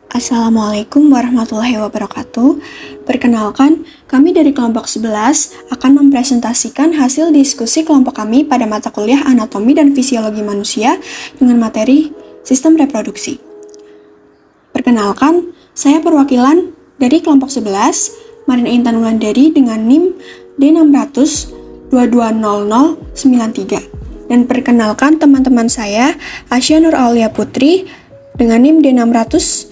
Assalamualaikum warahmatullahi wabarakatuh. Perkenalkan, kami dari kelompok 11 akan mempresentasikan hasil diskusi kelompok kami pada mata kuliah Anatomi dan Fisiologi Manusia dengan materi Sistem Reproduksi. Perkenalkan, saya perwakilan dari kelompok 11, Marina Intan Wulandari dengan NIM D600 220093. Dan perkenalkan teman-teman saya, Asya Nur Aulia Putri dengan NIM D600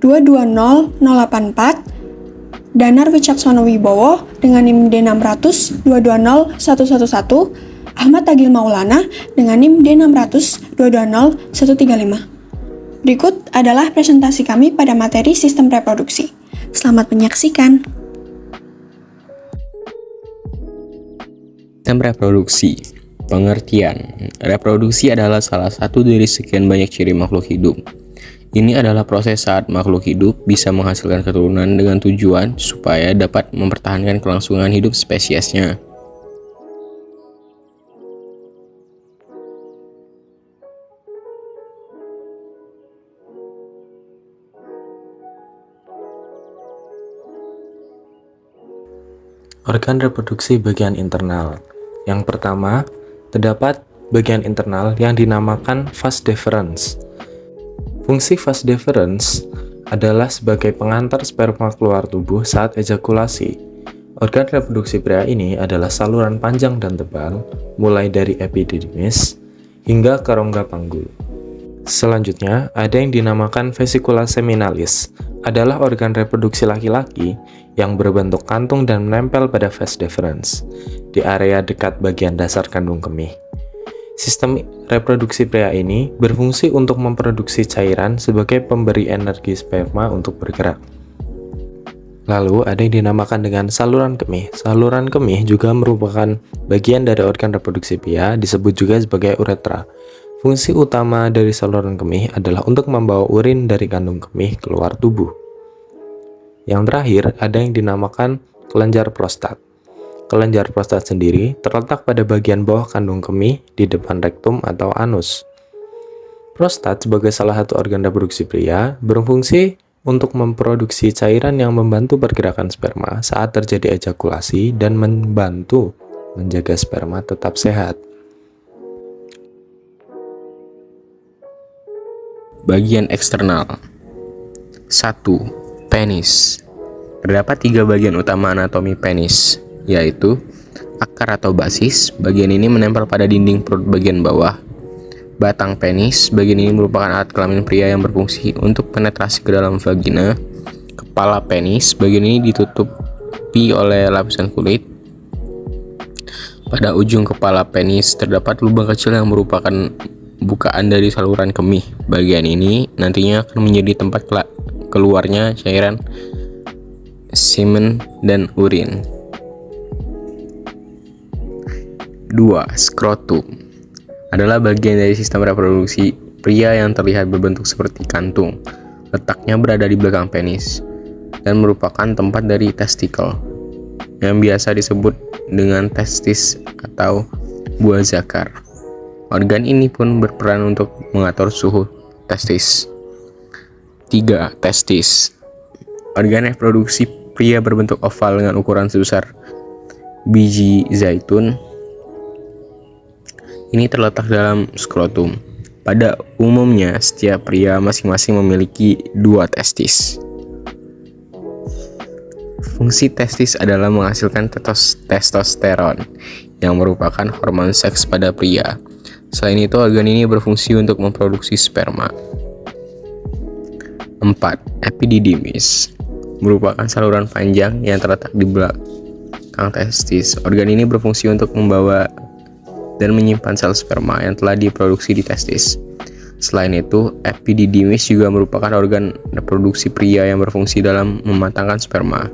220084, Danar Wicaksono Wibowo dengan NIM D600 220111, Ahmad Tagil Maulana dengan NIM D600 220135. Berikut adalah presentasi kami pada materi sistem reproduksi. Selamat menyaksikan. Sistem reproduksi. Pengertian. Reproduksi adalah salah satu dari sekian banyak ciri makhluk hidup. Ini adalah proses saat makhluk hidup bisa menghasilkan keturunan dengan tujuan supaya dapat mempertahankan kelangsungan hidup spesiesnya. Organ reproduksi bagian internal. Yang pertama, terdapat bagian internal yang dinamakan vas deferens. Fungsi vas deferens adalah sebagai pengantar sperma keluar tubuh saat ejakulasi. Organ reproduksi pria ini adalah saluran panjang dan tebal, mulai dari epididymis hingga ke rongga panggul. Selanjutnya, ada yang dinamakan vesicula seminalis, adalah organ reproduksi laki-laki yang berbentuk kantung dan menempel pada vas deferens di area dekat bagian dasar kandung kemih. Sistem reproduksi pria ini berfungsi untuk memproduksi cairan sebagai pemberi energi sperma untuk bergerak. Lalu ada yang dinamakan dengan saluran kemih. Saluran kemih juga merupakan bagian dari organ reproduksi pria, disebut juga sebagai uretra. Fungsi utama dari saluran kemih adalah untuk membawa urin dari kandung kemih keluar tubuh. Yang terakhir ada yang dinamakan kelenjar prostat. Kelenjar prostat sendiri terletak pada bagian bawah kandung kemih di depan rektum atau anus. Prostat sebagai salah satu organ reproduksi pria berfungsi untuk memproduksi cairan yang membantu pergerakan sperma saat terjadi ejakulasi dan membantu menjaga sperma tetap sehat. Bagian eksternal. 1. Penis. Terdapat 3 bagian utama anatomi penis, yaitu akar atau basis. Bagian ini menempel pada dinding perut bagian bawah. Batang penis. Bagian ini merupakan alat kelamin pria yang berfungsi untuk penetrasi ke dalam vagina. Kepala penis. Bagian ini ditutupi oleh lapisan kulit. Pada ujung kepala penis terdapat lubang kecil yang merupakan bukaan dari saluran kemih. Bagian ini nantinya akan menjadi tempat keluarnya cairan semen dan urin. 2. Skrotum adalah bagian dari sistem reproduksi pria yang terlihat berbentuk seperti kantung. Letaknya berada di belakang penis dan merupakan tempat dari testikel yang biasa disebut dengan testis atau buah zakar. Organ ini pun berperan untuk mengatur suhu testis. 3. Testis. Organ reproduksi pria berbentuk oval dengan ukuran sebesar biji zaitun. Ini terletak dalam skrotum. Pada umumnya, setiap pria masing-masing memiliki 2 testis. Fungsi testis adalah menghasilkan testosteron yang merupakan hormon seks pada pria. Selain itu, organ ini berfungsi untuk memproduksi sperma. 4. Epididymis merupakan saluran panjang yang terletak di belakang testis. Organ ini berfungsi untuk membawa dan menyimpan sel sperma yang telah diproduksi di testis. Selain itu, epididymis juga merupakan organ reproduksi pria yang berfungsi dalam mematangkan sperma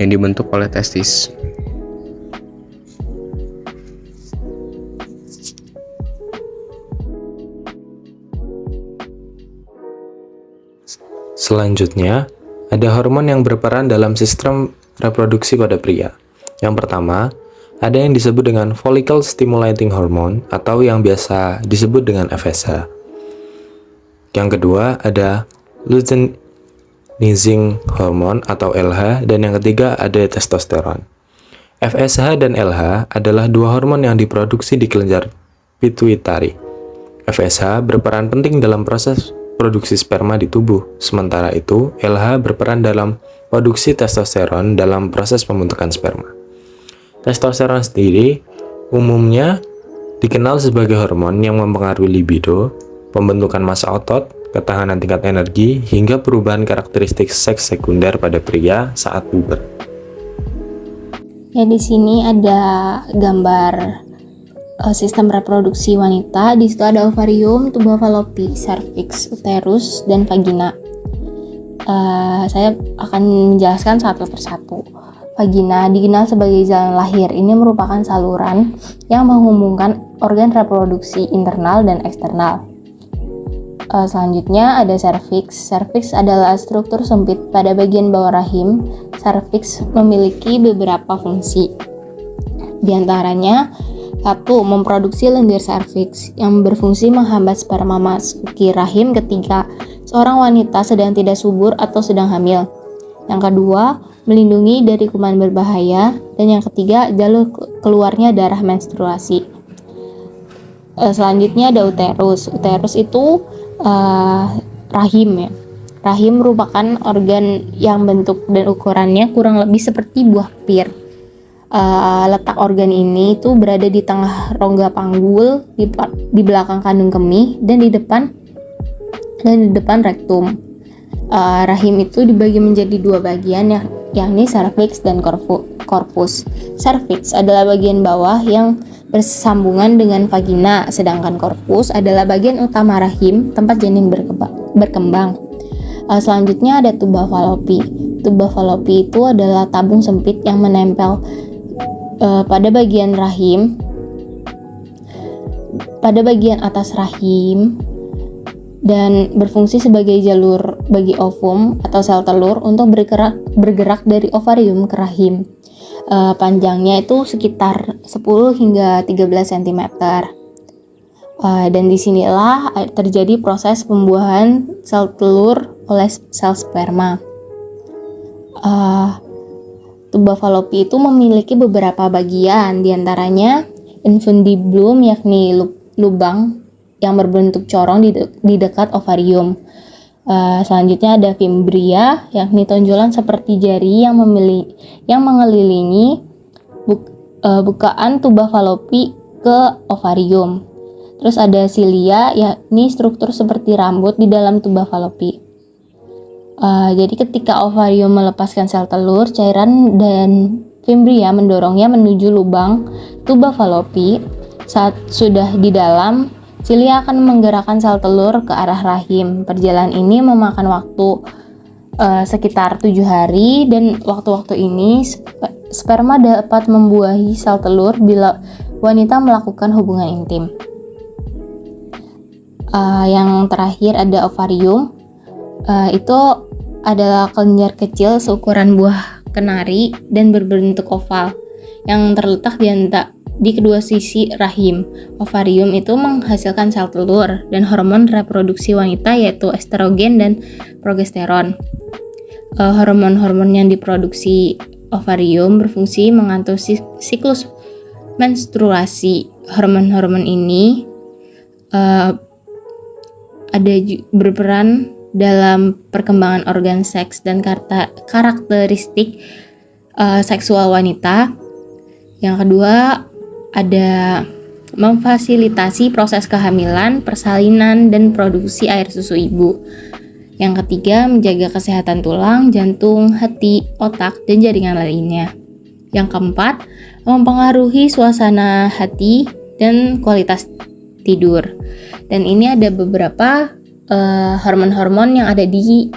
yang dibentuk oleh testis. Selanjutnya, ada hormon yang berperan dalam sistem reproduksi pada pria. Yang pertama, ada yang disebut dengan follicle stimulating hormone atau yang biasa disebut dengan FSH. Yang kedua ada luteinizing hormone atau LH, dan yang ketiga ada testosteron. FSH dan LH adalah dua hormon yang diproduksi di kelenjar pituitari. FSH berperan penting dalam proses produksi sperma di tubuh, sementara itu LH berperan dalam produksi testosteron dalam proses pembentukan sperma. Testosteron sendiri umumnya dikenal sebagai hormon yang mempengaruhi libido, pembentukan massa otot, ketahanan tingkat energi, hingga perubahan karakteristik seks sekunder pada pria saat puber. Ya, di sini ada gambar sistem reproduksi wanita. Di situ ada ovarium, tuba fallopi, cervix, uterus, dan vagina. Saya akan menjelaskan satu persatu. Vagina dikenal sebagai jalan lahir. Ini merupakan saluran yang menghubungkan organ reproduksi internal dan eksternal. Selanjutnya ada cervix. Cervix adalah struktur sempit pada bagian bawah rahim. Cervix memiliki beberapa fungsi. Di antaranya, 1. Memproduksi lendir cervix yang berfungsi menghambat sperma masuki rahim ketika seorang wanita sedang tidak subur atau sedang hamil. Yang kedua, melindungi dari kuman berbahaya. Dan yang ketiga, jalur keluarnya darah menstruasi. Selanjutnya ada uterus. Uterus itu rahim ya. Rahim merupakan organ yang bentuk dan ukurannya kurang lebih seperti buah pir. Letak organ ini itu berada di tengah rongga panggul, di belakang kandung kemih, dan di depan rektum. Rahim itu dibagi menjadi dua bagian, yakni cervix dan corpus. Cervix adalah bagian bawah yang bersambungan dengan vagina, sedangkan corpus adalah bagian utama rahim, tempat janin berkembang. Selanjutnya ada tuba fallopi. Tuba fallopi itu adalah tabung sempit yang menempel pada bagian rahim, pada bagian atas rahim, dan berfungsi sebagai jalur bagi ovum atau sel telur untuk bergerak dari ovarium ke rahim. Panjangnya itu sekitar 10 hingga 13 cm. Dan disinilah terjadi proses pembuahan sel telur oleh sel sperma. Tuba fallopi itu memiliki beberapa bagian, diantaranya infundibulum, yakni lubang yang berbentuk corong di dekat ovarium. Selanjutnya ada fimbria, yakni tonjolan seperti jari yang mengelilingi bukaan tuba fallopi ke ovarium. Terus ada silia, yakni struktur seperti rambut di dalam tuba fallopi. Jadi ketika ovarium melepaskan sel telur, cairan dan fimbria mendorongnya menuju lubang tuba fallopi. Saat sudah di dalam, silia akan menggerakkan sel telur ke arah rahim. Perjalanan ini memakan waktu sekitar 7 hari, dan waktu-waktu ini sperma dapat membuahi sel telur bila wanita melakukan hubungan intim. Yang terakhir ada ovarium. Itu adalah kelenjar kecil seukuran buah kenari dan berbentuk oval yang terletak di kedua sisi rahim. Ovarium itu menghasilkan sel telur dan hormon reproduksi wanita, yaitu estrogen dan progesteron. Hormon-hormon yang diproduksi ovarium berfungsi mengatur siklus menstruasi. Hormon-hormon ini berperan dalam perkembangan organ seks dan karakteristik seksual wanita. Yang kedua ada memfasilitasi proses kehamilan, persalinan, dan produksi air susu ibu. Yang ketiga, menjaga kesehatan tulang, jantung, hati, otak, dan jaringan lainnya. Yang keempat, mempengaruhi suasana hati dan kualitas tidur. Dan ini ada beberapa hormon-hormon yang ada di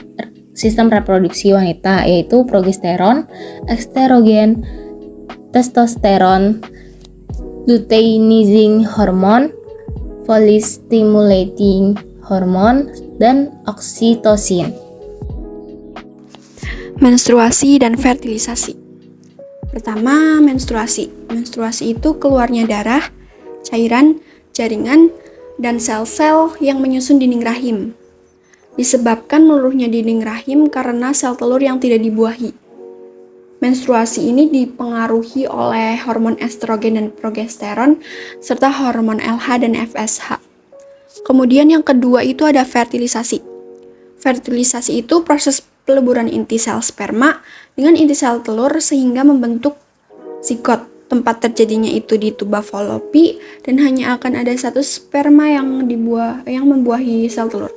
sistem reproduksi wanita, yaitu progesteron, estrogen, testosteron, luteinizing hormone, follicle stimulating hormone, dan oksitosin. Menstruasi dan fertilisasi. Pertama, menstruasi. Menstruasi itu keluarnya darah, cairan, jaringan, dan sel-sel yang menyusun dinding rahim. disebabkan meluruhnya dinding rahim karena sel telur yang tidak dibuahi. Menstruasi ini dipengaruhi oleh hormon estrogen dan progesteron, serta hormon LH dan FSH. Kemudian yang kedua itu ada fertilisasi. Fertilisasi itu proses peleburan inti sel sperma dengan inti sel telur sehingga membentuk zigot. Tempat terjadinya itu di tuba falopi dan hanya akan ada satu sperma yang membuahi sel telur.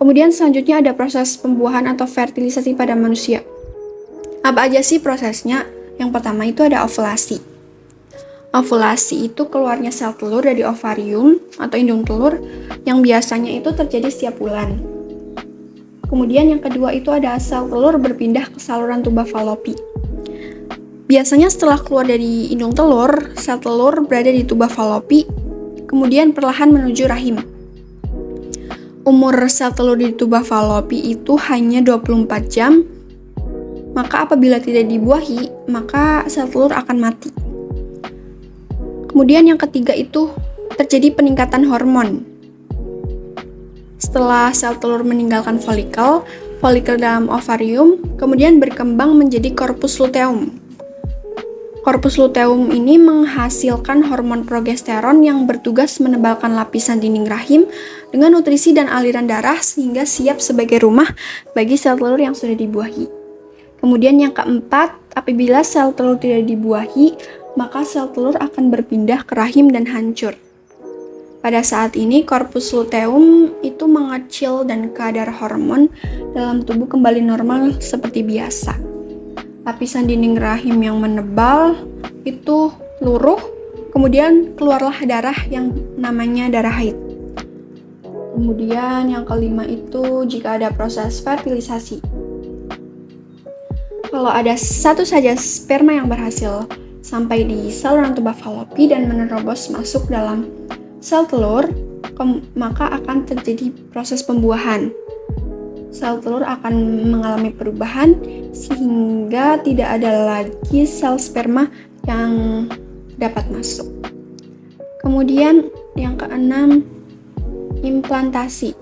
Kemudian selanjutnya ada proses pembuahan atau fertilisasi pada manusia. Apa aja sih prosesnya? Yang pertama itu ada ovulasi. Ovulasi itu keluarnya sel telur dari ovarium atau indung telur yang biasanya itu terjadi setiap bulan. Kemudian yang kedua itu ada sel telur berpindah ke saluran tuba falopi. Biasanya setelah keluar dari indung telur, sel telur berada di tuba falopi, kemudian perlahan menuju rahim. Umur sel telur di tuba falopi itu hanya 24 jam, maka apabila tidak dibuahi, maka sel telur akan mati. Kemudian yang ketiga itu terjadi peningkatan hormon. Setelah sel telur meninggalkan folikel dalam ovarium, kemudian berkembang menjadi corpus luteum. Corpus luteum ini menghasilkan hormon progesteron yang bertugas menebalkan lapisan dinding rahim dengan nutrisi dan aliran darah sehingga siap sebagai rumah bagi sel telur yang sudah dibuahi. Kemudian yang keempat, apabila sel telur tidak dibuahi, maka sel telur akan berpindah ke rahim dan hancur. Pada saat ini, corpus luteum itu mengecil dan kadar hormon dalam tubuh kembali normal seperti biasa. Lapisan dinding rahim yang menebal itu luruh, kemudian keluarlah darah yang namanya darah haid. Kemudian yang kelima itu jika ada proses fertilisasi. Kalau ada satu saja sperma yang berhasil sampai di saluran tuba falopi dan menerobos masuk dalam sel telur, maka akan terjadi proses pembuahan. Sel telur akan mengalami perubahan sehingga tidak ada lagi sel sperma yang dapat masuk. Kemudian yang keenam, implantasi.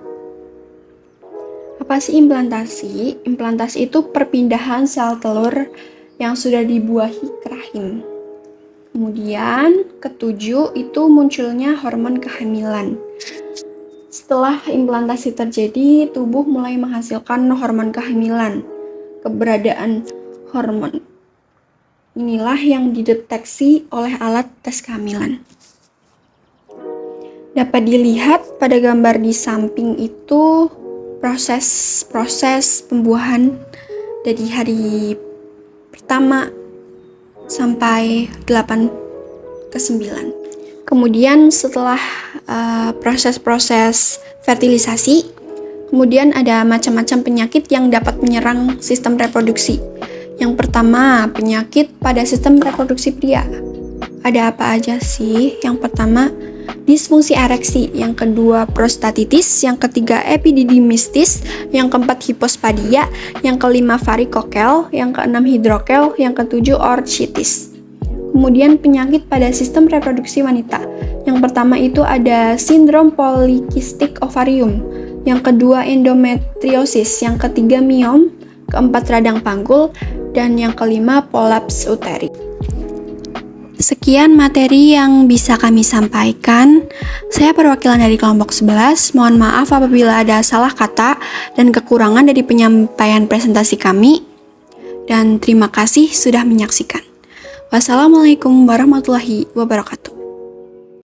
Apa sih implantasi? Implantasi itu perpindahan sel telur yang sudah dibuahi ke rahim. Kemudian ketujuh itu munculnya hormon kehamilan. Setelah implantasi terjadi, tubuh mulai menghasilkan hormon kehamilan. Keberadaan hormon inilah yang dideteksi oleh alat tes kehamilan. Dapat dilihat pada gambar di samping itu proses pembuahan dari hari pertama sampai 8 ke 9. Kemudian setelah proses-proses fertilisasi, kemudian ada macam-macam penyakit yang dapat menyerang sistem reproduksi. Yang pertama, penyakit pada sistem reproduksi pria. Ada apa aja sih? Yang pertama, disfungsi ereksi, yang kedua prostatitis, yang ketiga epididymitis, yang keempat hipospadia, yang kelima varikokel, yang keenam hidrokel, yang ketujuh orchitis. Kemudian penyakit pada sistem reproduksi wanita. Yang pertama itu ada sindrom polikistik ovarium, yang kedua endometriosis, yang ketiga miom, keempat radang panggul, dan yang kelima prolaps uteri. Sekian materi yang bisa kami sampaikan. Saya perwakilan dari kelompok 11. Mohon maaf apabila ada salah kata dan kekurangan dari penyampaian presentasi kami. Dan terima kasih sudah menyaksikan. Wassalamualaikum warahmatullahi wabarakatuh.